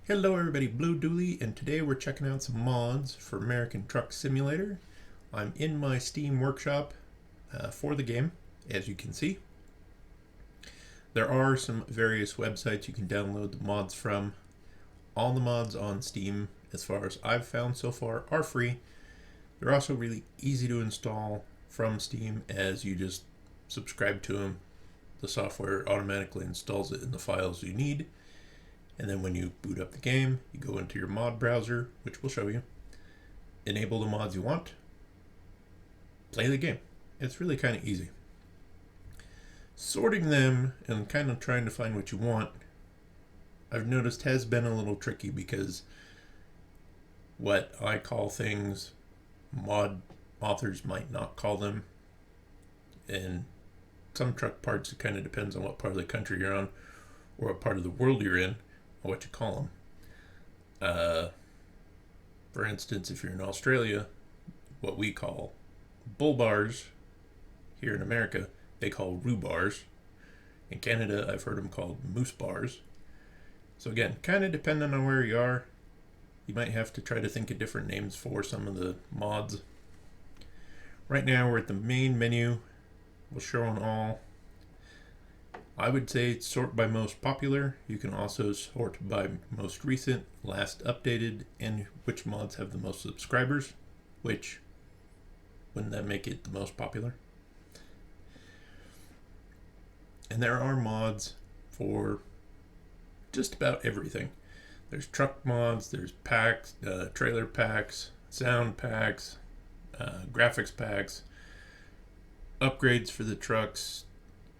Hello everybody, Blue Dooley, and today we're checking out some mods for American Truck Simulator. I'm in my Steam workshop for the game, as you can see. There are some various websites you can download the mods from. All the mods on Steam, as far as I've found so far, are free. They're also really easy to install from Steam, as you just subscribe to them. The software automatically installs it in the files you need. And then when you boot up the game, you go into your mod browser, which we'll show you, enable the mods you want, play the game. It's really kind of easy. Sorting them and kind of trying to find what you want, I've noticed has been a little tricky because what I call things, mod authors might not call them. And some truck parts, it kind of depends on what part of the country you're on or what part of the world you're in. What you call them. For instance, if you're in Australia, what we call bull bars here in America, they call rhubars. In Canada, I've heard them called moose bars. So again, kind of depending on where you are, you might have to try to think of different names for some of the mods. Right now, we're at the main menu. We'll show on all. I would say sort by most popular. You can also sort by most recent, last updated, and which mods have the most subscribers. Which, wouldn't that make it the most popular? And there are mods for just about everything. There's truck mods, there's packs, trailer packs, sound packs, graphics packs, upgrades for the trucks,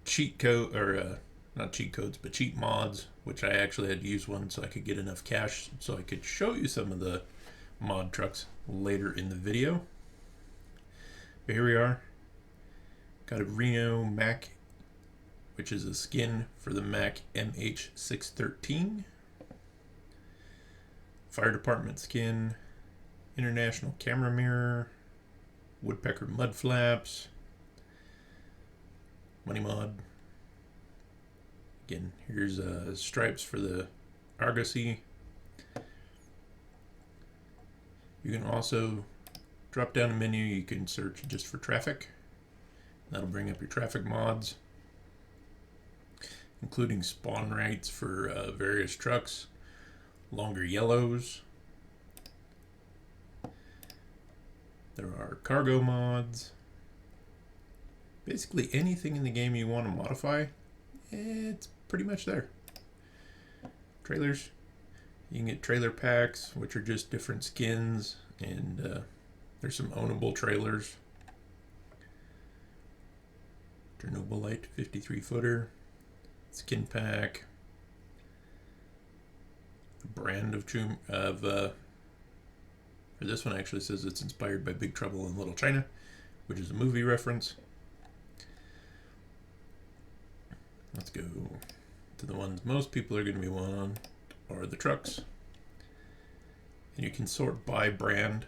cheat code, or not cheat codes, but cheat mods, which I actually had to use one so I could get enough cash so I could show you some of the mod trucks later in the video. But here we are. Got a Reno Mac, which is a skin for the Mac MH613. Fire department skin, international camera mirror, woodpecker mud flaps, money mod. Again, here's stripes for the Argosy. You can also drop down a menu. You can search just for traffic. That'll bring up your traffic mods, including spawn rates for various trucks, longer yellows. There are cargo mods. Basically anything in the game you want to modify, it's pretty much there. Trailers, you can get trailer packs, which are just different skins, and there's some ownable trailers. Chernobyl Light 53 footer, skin pack, a brand of for this one actually says it's inspired by Big Trouble in Little China, which is a movie reference. Let's go to the ones most people are going to be on, are the trucks. And you can sort by brand,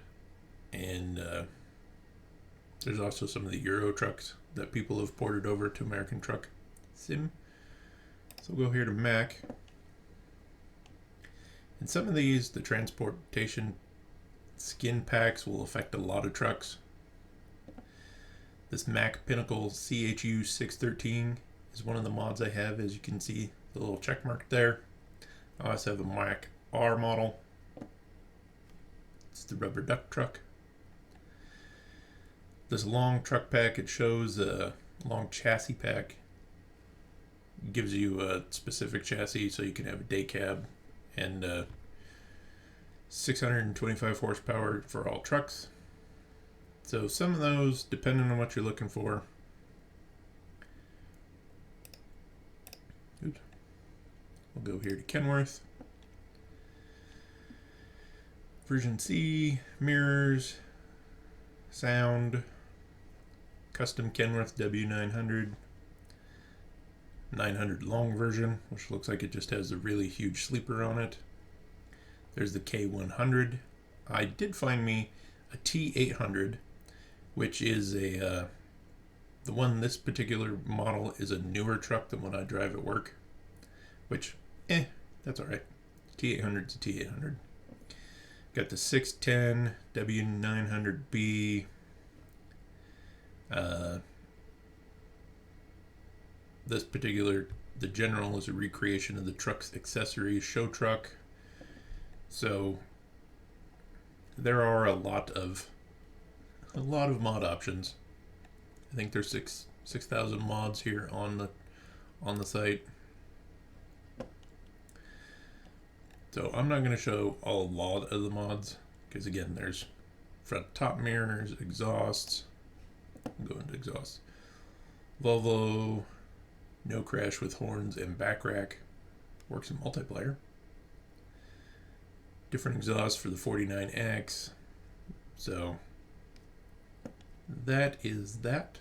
and there's also some of the Euro trucks that people have ported over to American Truck Sim. So we'll go here to Mac. And some of these, the transportation skin packs will affect a lot of trucks. This Mac Pinnacle CHU 613 is one of the mods I have, as you can see the little check mark there. I also have a Mac R model. It's the rubber duck truck. This long truck pack, it shows a long chassis pack. It gives you a specific chassis so you can have a day cab, and 625 horsepower for all trucks. So some of those, depending on what you're looking for. Oops. We'll go here to Kenworth. Version C, mirrors, sound, custom Kenworth W900, 900 long version, which looks like it just has a really huge sleeper on it. There's the K100. I did find me a T800, which is the one, this particular model is a newer truck than what I drive at work, which, that's all right. T800 to T800. Got the 610 W900B. This particular, the General, is a recreation of the truck's accessories show truck. So there are a lot of mod options. I think there's 6,000 mods here on the site. So I'm not going to show a lot of the mods because, again, there's front top mirrors, exhausts. I'll go into exhausts. Volvo, no crash with horns and back rack. Works in multiplayer. Different exhausts for the 49X. So that is that.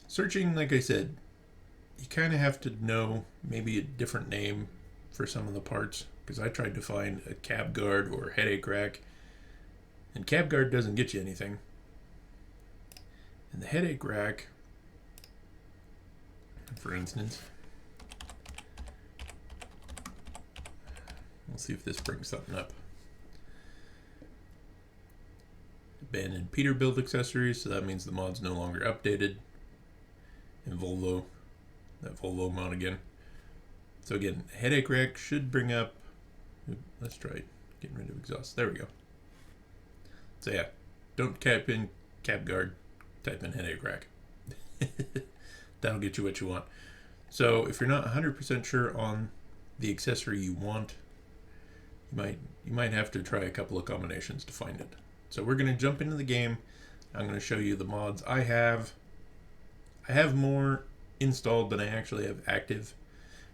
Searching, like I said, you kind of have to know maybe a different name for some of the parts, because I tried to find a cab guard or headache rack, and cab guard doesn't get you anything. And the headache rack, for instance, we'll see if this brings something up. Abandoned Peterbilt accessories, so that means the mod's no longer updated. And Volvo, that Volvo mod again. So again, headache rack should bring up, let's try getting rid of exhaust. There we go. So yeah, don't type in cab guard, type in headache rack. That'll get you what you want. So if you're not 100% sure on the accessory you want, you might have to try a couple of combinations to find it. So we're going to jump into the game. I'm going to show you the mods I have. I have more installed than I actually have active,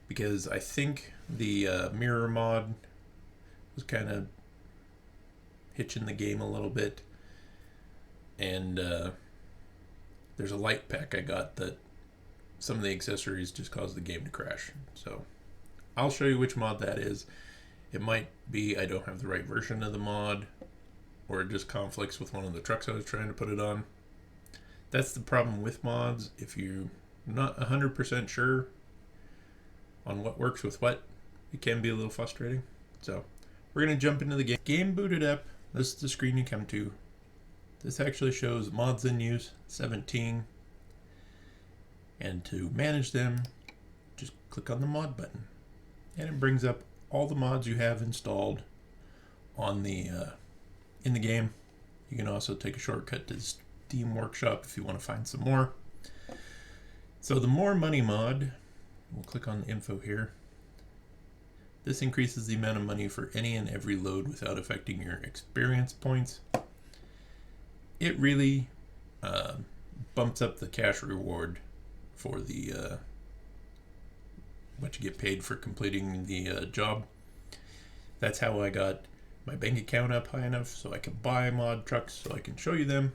because I think the mirror mod was kind of hitching the game a little bit. And there's a light pack I got that some of the accessories just caused the game to crash. So I'll show you which mod that is. It might be I don't have the right version of the mod, or it just conflicts with one of the trucks I was trying to put it on. That's the problem with mods. If you're not 100% sure on what works with what, it can be a little frustrating. So we're going to jump into the game. Game booted up. This is the screen you come to. This actually shows mods in use, 17. And to manage them, just click on the mod button. And it brings up all the mods you have installed on the in the game. You can also take a shortcut to Steam Workshop if you want to find some more. So the More Money mod, we'll click on the info here. This increases the amount of money for any and every load without affecting your experience points. It really bumps up the cash reward for the what you get paid for completing the job. That's how I got my bank account up high enough so I can buy mod trucks, so I can show you them.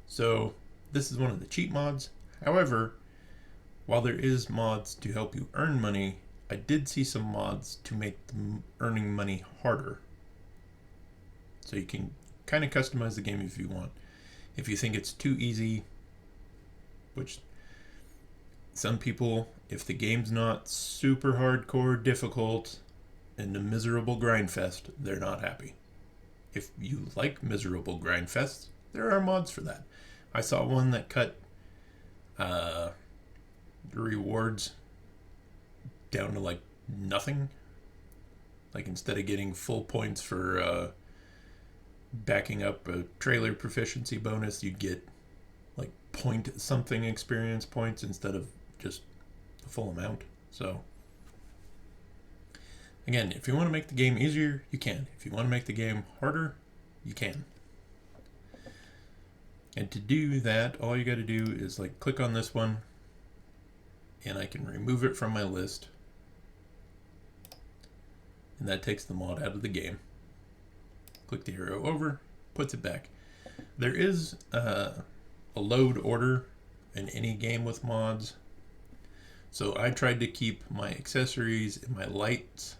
So this is one of the cheap mods. However, while there is mods to help you earn money, I did see some mods to make earning money harder. So you can kind of customize the game if you want. If you think it's too easy, which some people, if the game's not super hardcore difficult and a miserable grind fest, they're not happy. If you like miserable grind fests, there are mods for that. I saw one that cut the rewards down to like nothing. Like instead of getting full points for backing up a trailer proficiency bonus, you'd get like point something experience points instead of just the full amount. So again, if you want to make the game easier, you can. If you want to make the game harder, you can. And to do that, all you got to do is like click on this one, and I can remove it from my list. And that takes the mod out of the game. Click the arrow over, puts it back. There is a load order in any game with mods. So I tried to keep my accessories and my lights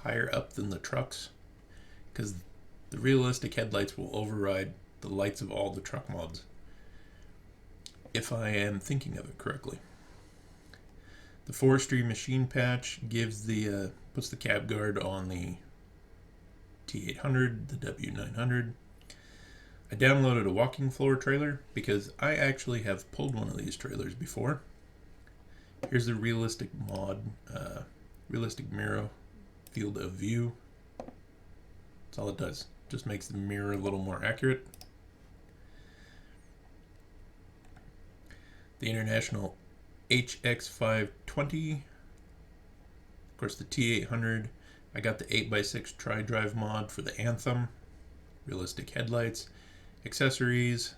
higher up than the trucks, because the realistic headlights will override the lights of all the truck mods, if I am thinking of it correctly. The forestry machine patch gives the puts the cab guard on the T800, the W900. I downloaded a walking floor trailer because I actually have pulled one of these trailers before. Here's the realistic mod, realistic mirror field of view. That's all it does. Just makes the mirror a little more accurate. The International HX520. Of course, the T800. I got the 8x6 tri-drive mod for the Anthem. Realistic headlights. Accessories.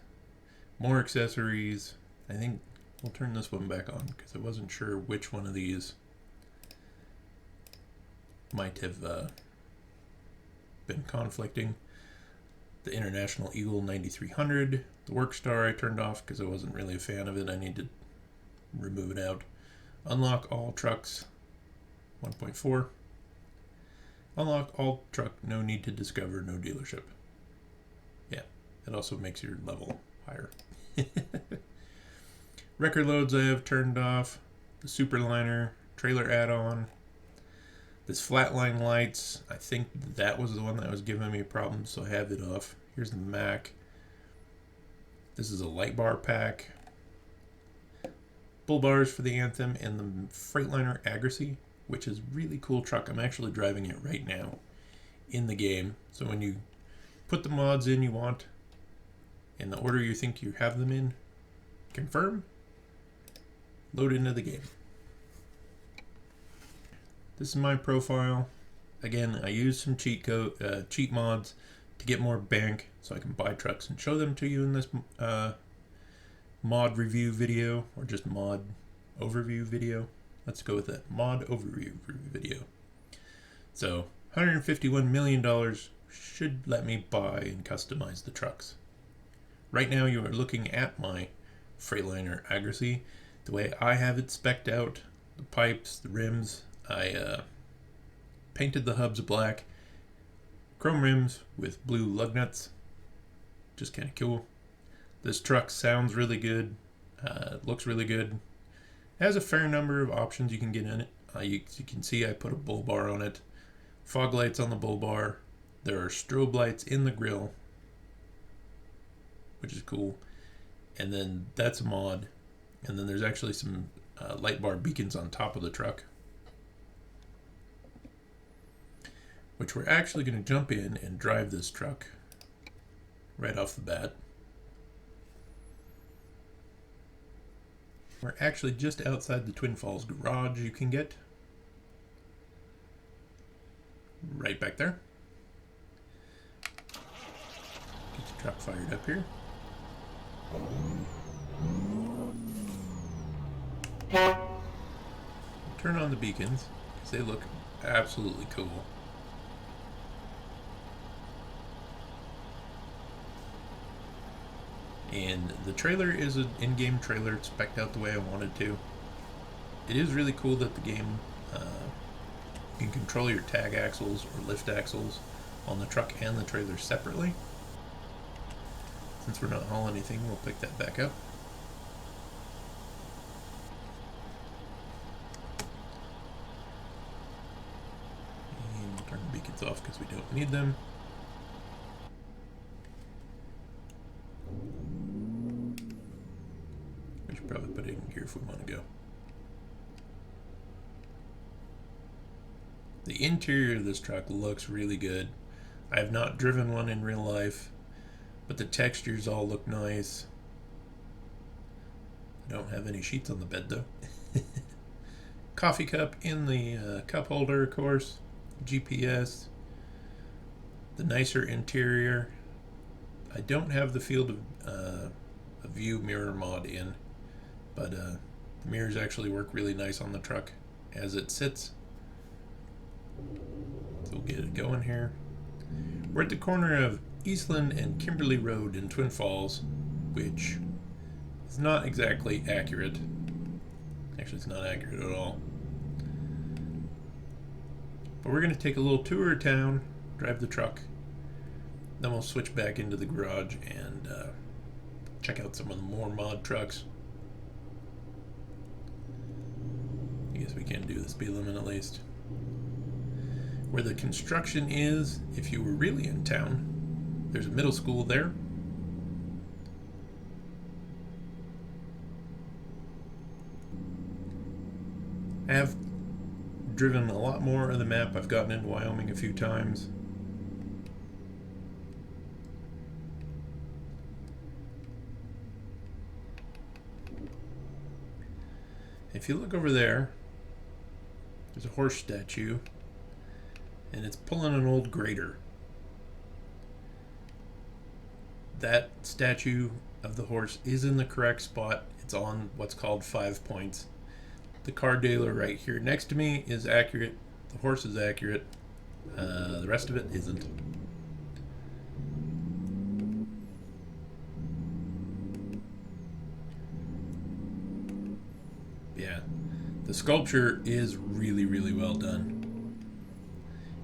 More accessories. I think we'll turn this one back on because I wasn't sure which one of these might have been conflicting. The International Eagle 9300. The Workstar I turned off because I wasn't really a fan of it. I need to remove it out. Unlock all trucks 1.4. Unlock all truck, no need to discover, no dealership. Yeah, it also makes your level higher. Record loads I have turned off. The Superliner trailer add-on. This flatline lights, I think that was the one that was giving me problems, so I have it off. Here's the Mac. This is a light bar pack. Bull bars for the Anthem and the Freightliner Agassi, which is a really cool truck. I'm actually driving it right now in the game. So when you put the mods in you want, in the order you think you have them in, confirm, load into the game. This is my profile. Again, I use some cheat mods to get more bank so I can buy trucks and show them to you in this mod review video, or just mod overview video. Let's go with that, mod overview video. So $151 million should let me buy and customize the trucks. Right now you are looking at my Freightliner Agassi. The way I have it spec'd out, the pipes, the rims, I painted the hubs black, chrome rims with blue lug nuts. Just kind of cool. This truck sounds really good, looks really good. It has a fair number of options you can get in it. You can see I put a bull bar on it, fog lights on the bull bar. There are strobe lights in the grille, which is cool. And then that's a mod. And then there's actually some light bar beacons on top of the truck, which we're actually going to jump in and drive this truck right off the bat. We're actually just outside the Twin Falls garage you can get. Right back there. Get the truck fired up here. Turn on the beacons because they look absolutely cool. And the trailer is an in-game trailer. It's spec'd out the way I wanted to. It is really cool that the game you can control your tag axles or lift axles on the truck and the trailer separately. Since we're not hauling anything, we'll pick that back up. And we'll turn the beacons off because we don't need them. We should probably put it in gear if we want to go. The interior of this truck looks really good. I have not driven one in real life, but the textures all look nice. I don't have any sheets on the bed though. Coffee cup in the cup holder, of course. GPS. The nicer interior. I don't have the field of view mirror mod in, but the mirrors actually work really nice on the truck as it sits. So we'll get it going here. We're at the corner of Eastland and Kimberly Road in Twin Falls, which is not exactly accurate. Actually, it's not accurate at all. But we're going to take a little tour of town, drive the truck, then we'll switch back into the garage and check out some of the more mod trucks. You guess we can do the speed limit at least. Where the construction is, if you were really in town, there's a middle school there. I have driven a lot more of the map. I've gotten into Wyoming a few times. If you look over there, there's a horse statue, and it's pulling an old grader. That statue of the horse is in the correct spot. It's on what's called 5 points. The car dealer right here next to me is accurate. The horse is accurate. The rest of it isn't. Yeah, the sculpture is really, really well done.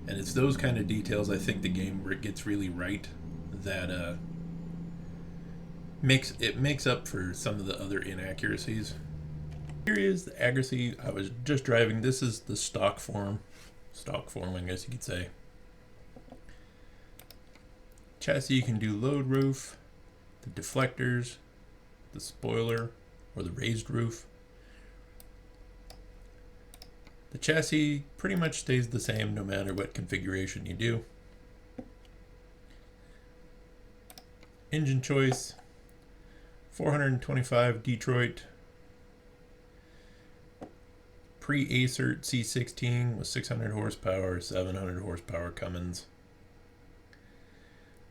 And it's those kind of details I think the game gets really right that makes up for some of the other inaccuracies. Here is the accuracy. I was just driving. This is the stock form, I guess you could say. Chassis, you can do load roof, the deflectors, the spoiler, or the raised roof. The chassis pretty much stays the same no matter what configuration you do. Engine choice, 425 Detroit, pre-Acert C16 with 600 horsepower, 700 horsepower Cummins,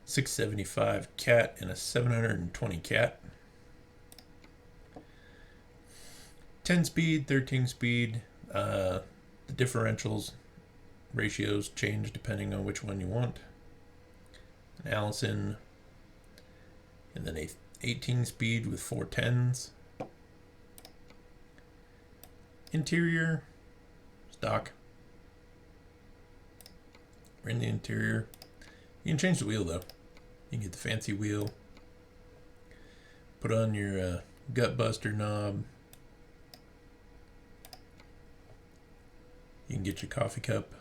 675 Cat and a 720 Cat, 10 speed, 13 speed. The differentials ratios change depending on which one you want. An Allison, and then a 18 speed with 410s. Interior, stock. We're in the interior. You can change the wheel though. You can get the fancy wheel. Put on your gut buster knob. You can get your coffee cup,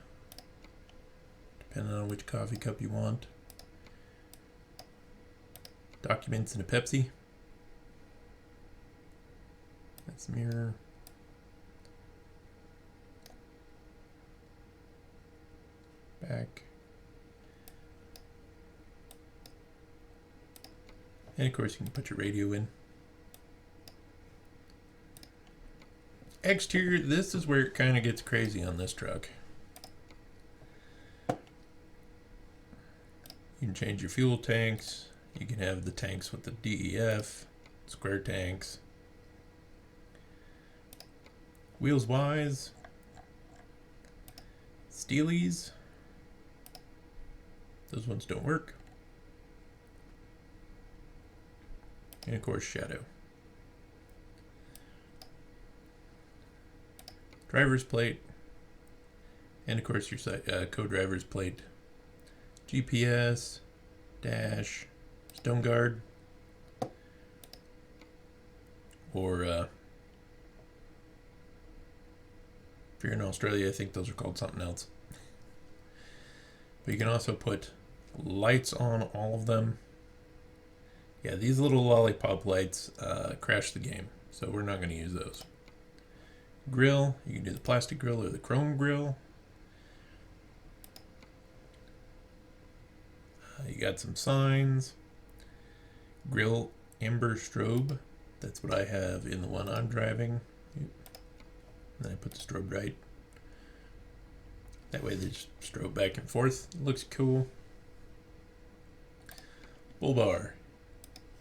depending on which coffee cup you want. Documents and a Pepsi. That's the mirror. Back. And of course you can put your radio in. Exterior, this is where it kind of gets crazy on this truck. You can change your fuel tanks. You can have the tanks with the DEF, square tanks. Wheels wise, Steelies. Those ones don't work. And of course, shadow. Driver's plate, and of course your co-driver's plate. GPS, dash, stone guard, or if you're in Australia, I think those are called something else. But you can also put lights on all of them. Yeah, these little lollipop lights crash the game, so we're not going to use those. Grill, you can do the plastic grill or the chrome grill. You got some signs. Grill amber strobe. That's what I have in the one I'm driving. And then I put the strobe right. That way they just strobe back and forth. It looks cool. Bull bar.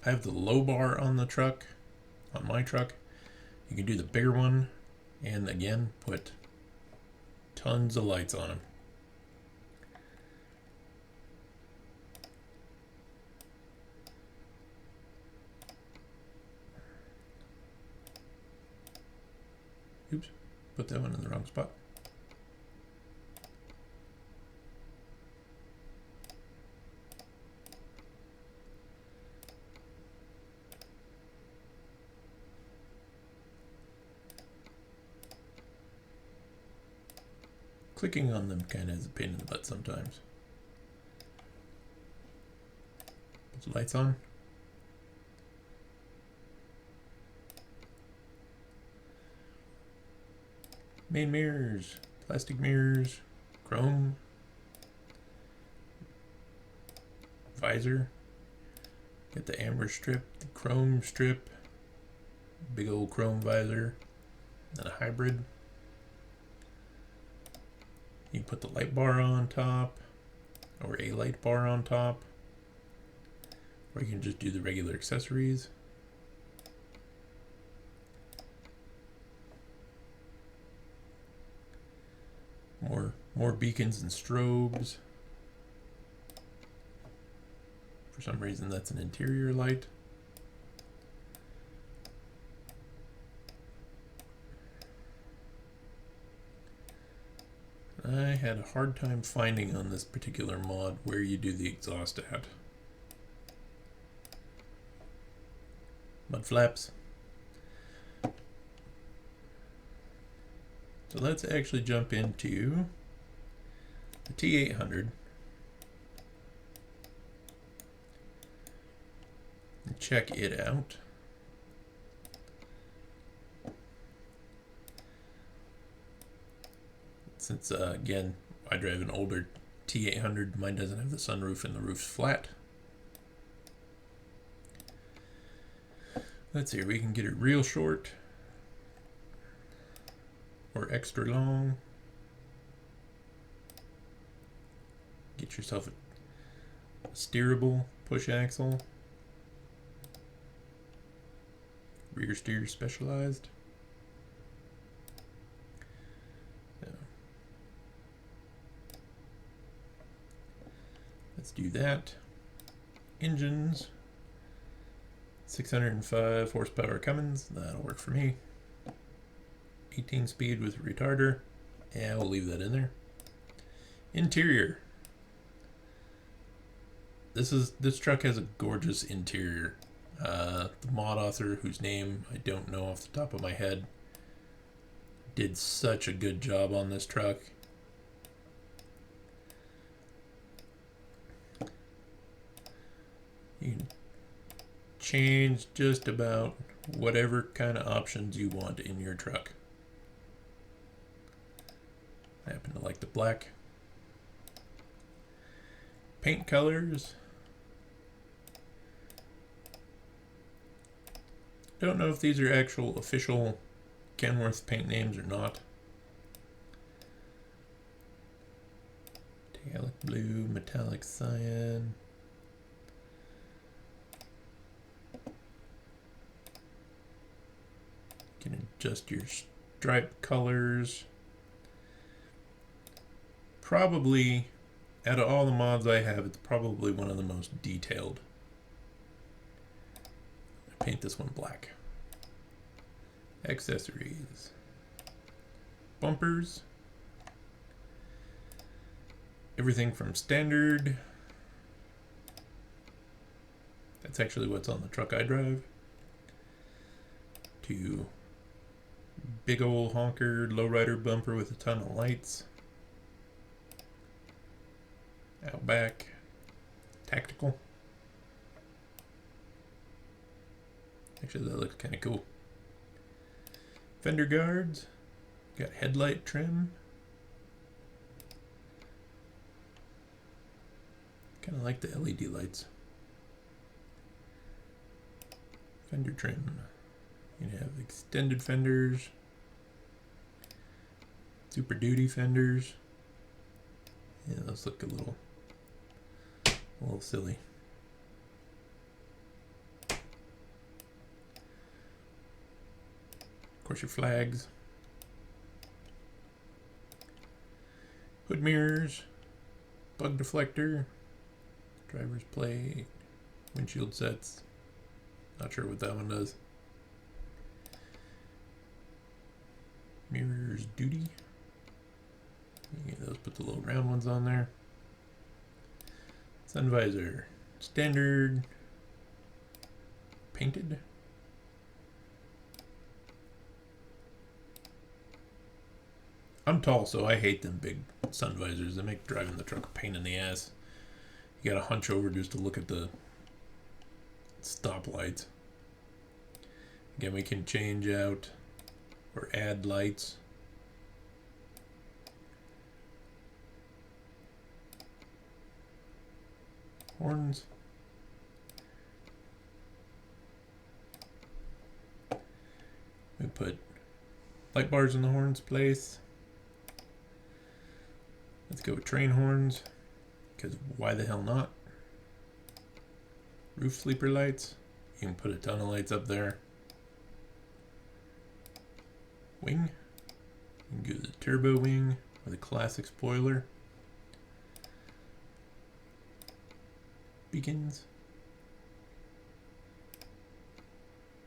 I have the low bar on the truck, on my truck. You can do the bigger one. And again, put tons of lights on them. Oops, put that one in the wrong spot. Clicking on them kind of is a pain in the butt sometimes. Put the lights on. Main mirrors, plastic mirrors, chrome, visor, get the amber strip, the chrome strip, big old chrome visor, and a hybrid. You can put the light bar on top, or a light bar on top, or you can just do the regular accessories. More beacons and strobes. For some reason that's an interior light. I had a hard time finding on this particular mod where you do the exhaust at. Mud flaps. So let's actually jump into the T800 and check it out. Since again, I drive an older T800, mine doesn't have the sunroof and the roof's flat. Let's see, we can get it real short or extra long. Get yourself a steerable push axle. Rear steer specialized. Let's do that. Engines. 605 horsepower Cummins. That'll work for me. 18 speed with retarder. Yeah, we'll leave that in there. Interior. This truck has a gorgeous interior. The mod author, whose name I don't know off the top of my head, did such a good job on this truck. You can change just about whatever kind of options you want in your truck. I happen to like the black. Paint colors. Don't know if these are actual official Kenworth paint names or not. Metallic blue, metallic cyan. You can adjust your stripe colors. Probably, out of all the mods I have, it's probably one of the most detailed. I paint this one black. Accessories. Bumpers. Everything from standard. That's actually what's on the truck I drive. To big old honker lowrider bumper with a ton of lights. Outback. Tactical. Actually, that looks kind of cool. Fender guards. Got headlight trim. Kind of like the LED lights. Fender trim. You have extended fenders. Super Duty fenders. Yeah, those look a little silly. Of course, your flags. Hood mirrors. Bug deflector. Driver's plate. Windshield sets. Not sure what that one does. Mirrors duty. You get those, put the little round ones on there. Sun visor. Standard. Painted. I'm tall, so I hate them big sun visors. They make driving the truck a pain in the ass. You gotta hunch over just to look at the stoplights. Again, we can change out or add lights. Horns. We put light bars in the horns place. Let's go with train horns, because why the hell not? Roof sleeper lights. You can put a ton of lights up there. Wing. You can go the turbo wing or the classic spoiler. Beacons.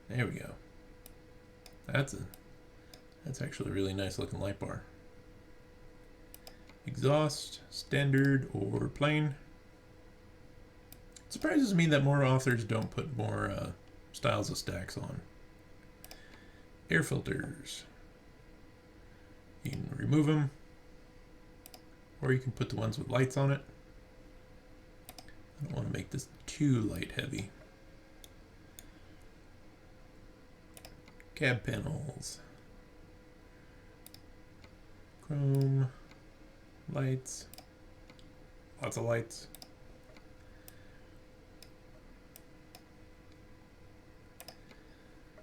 There we go. That's actually a really nice looking light bar. Exhaust, standard or plain. It surprises me that more authors don't put more styles of stacks on. Air filters. You can remove them, or you can put the ones with lights on it. I don't want to make this too light heavy. Cab panels. Chrome. Lights. Lots of lights.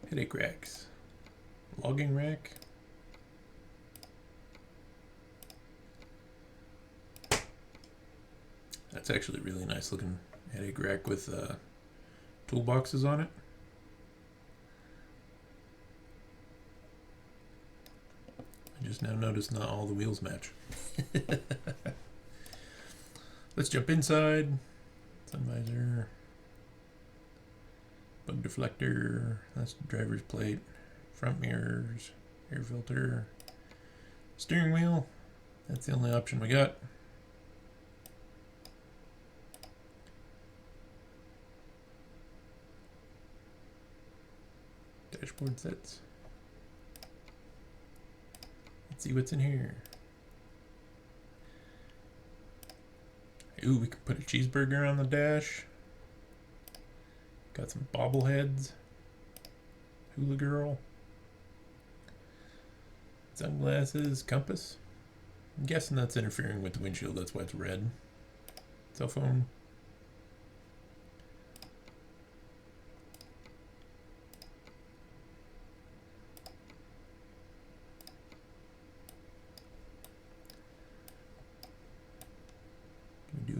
Headache racks. Logging rack. That's actually a really nice looking headache rack with toolboxes on it. I just now noticed not all the wheels match. Let's jump inside. Sun visor. Bug deflector. That's the driver's plate. Front mirrors. Air filter. Steering wheel. That's the only option we got. Dashboard sets. Let's see what's in here. Ooh, we can put a cheeseburger on the dash. Got some bobbleheads. Hula girl. Sunglasses, compass. I'm guessing that's interfering with the windshield, that's why it's red. Cell phone.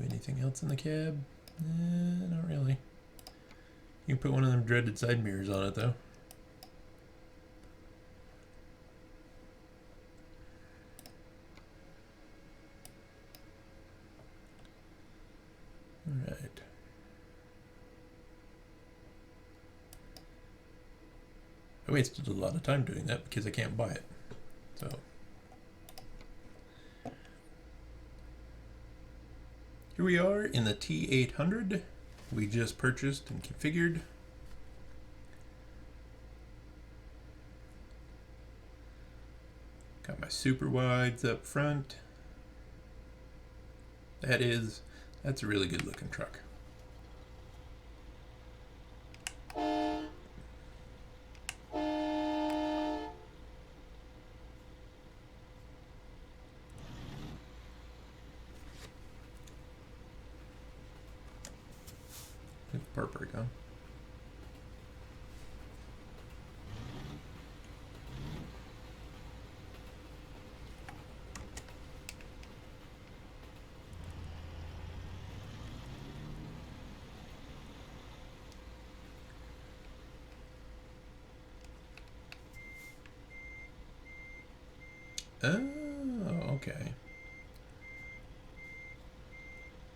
Anything else in the cab? Not really. You can put one of them dreaded side mirrors on it though. Alright. I wasted a lot of time doing that because I can't buy it. So here we are in the T800 we just purchased and configured. Got my super wides up front. That's a really good looking truck. Purple gun. Oh, okay.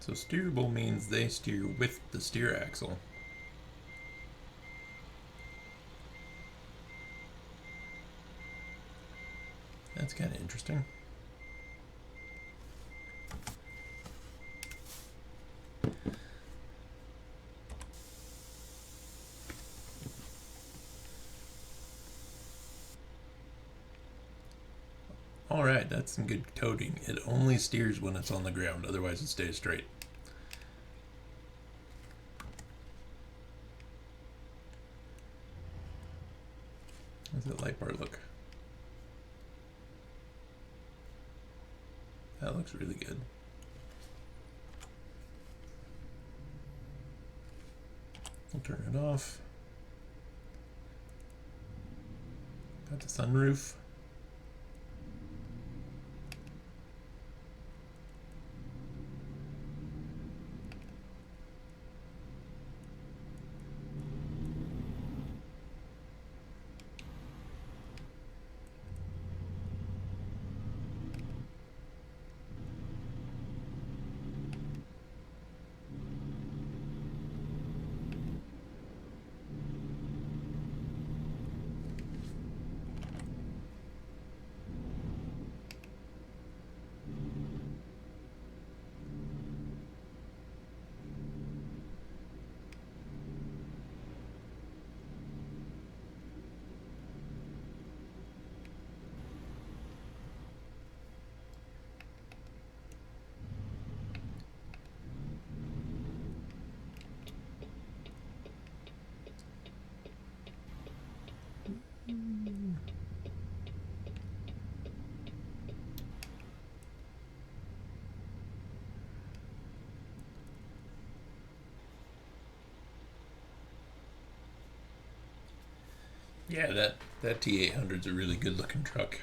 So steerable means they steer with the steer axle. That's kind of interesting. All right, that's some good coding. It only steers when it's on the ground, otherwise it stays straight. How's that light bar look? That looks really good. We'll turn it off. Got the sunroof. Yeah, that T800's a really good looking truck.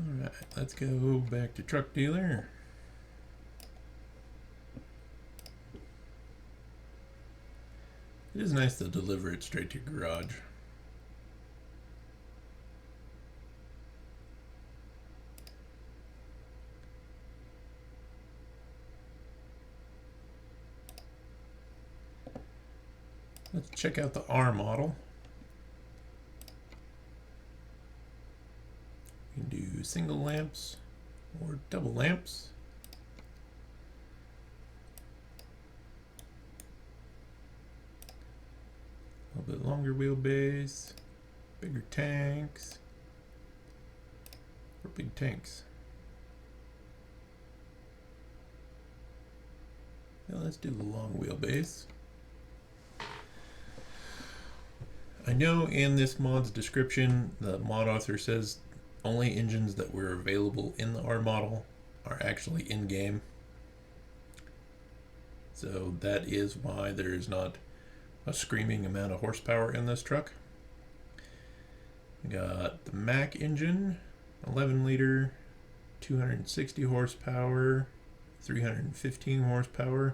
Alright, let's go back to truck dealer. It is nice to deliver it straight to your garage. Let's check out the R model. You can do single lamps or double lamps. A little bit longer wheelbase, bigger tanks, or big tanks. Now let's do the long wheelbase. I know in this mod's description, the mod author says only engines that were available in the R model are actually in-game. So that is why there is not a screaming amount of horsepower in this truck. We got the Mac engine, 11 liter, 260 horsepower, 315 horsepower,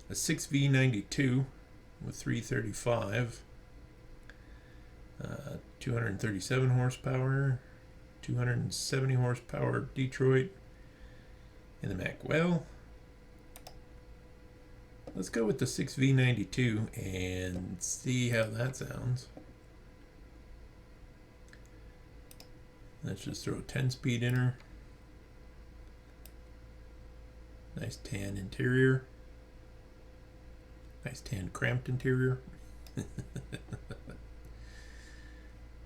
a 6V92 with 335. 237 horsepower, 270 horsepower Detroit in the Mac. Well, let's go with the 6V92 and see how that sounds. Let's just throw a 10-speed in her. Nice tan interior. Nice tan cramped interior.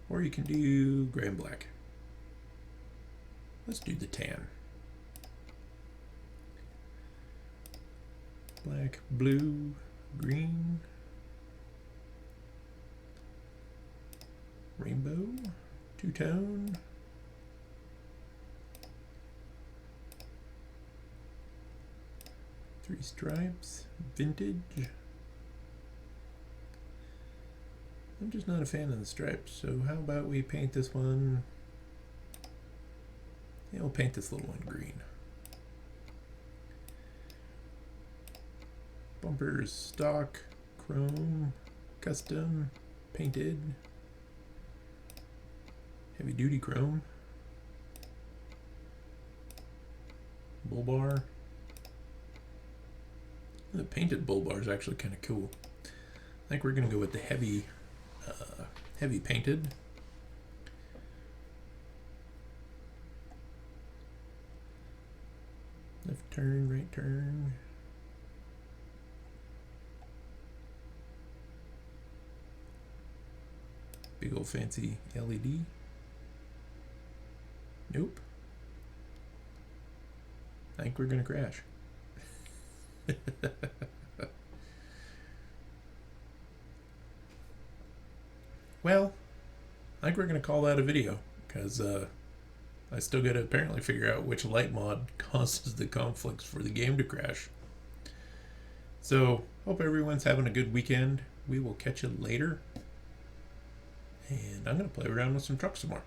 Or you can do gray and black. Let's do the tan. Black, blue, green, rainbow, two-tone, three stripes, vintage. I'm just not a fan of the stripes, so how about we paint this one? Yeah, we'll paint this little one green. Bumpers, stock, chrome, custom, painted, heavy duty chrome, bull bar. The painted bull bar is actually kind of cool. I think we're going to go with the heavy painted. Left turn, right turn. Big old fancy LED. Nope. I think we're gonna crash. Well, I think we're gonna call that a video, because I still gotta apparently figure out which light mod causes the conflicts for the game to crash. So, hope everyone's having a good weekend. We will catch you later. And I'm gonna play around with some trucks some more.